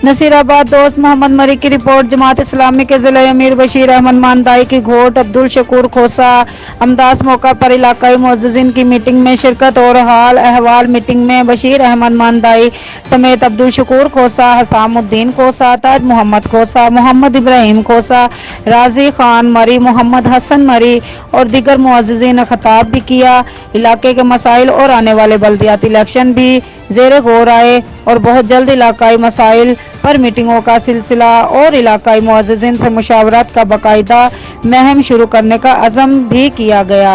नसीराबाद दोस्त मोहम्मद मरी की रिपोर्ट। जमात इस्लामी के जिला अमीर बशीर अहमद मानदाई की घोट अब्दुल शकूर खोसा अमदास मौका पर इलाकाई मुअज्जिज़ीन की मीटिंग में शिरकत और हाल अहवाल। मीटिंग में बशीर अहमद मानदाई समेत अब्दुल शकूर खोसा, हसामुद्दीन खोसा, ताज मोहम्मद खोसा, मोहम्मद इब्राहिम खोसा, राजी खान मरी, मोहम्मद हसन मरी और दीगर मुअज्जिज़ीन ने खिताब भी किया। इलाके के मसाइल और आने वाले बल्दियाती इलेक्शन भी ज़ेरे गौर आए और बहुत जल्द इलाकाई मसाइल पर मीटिंगों का सिलसिला और इलाकाई मुअज्जिज़ीन से मुशावरत का बाकायदा मुहिम शुरू करने का अज़्म भी किया गया।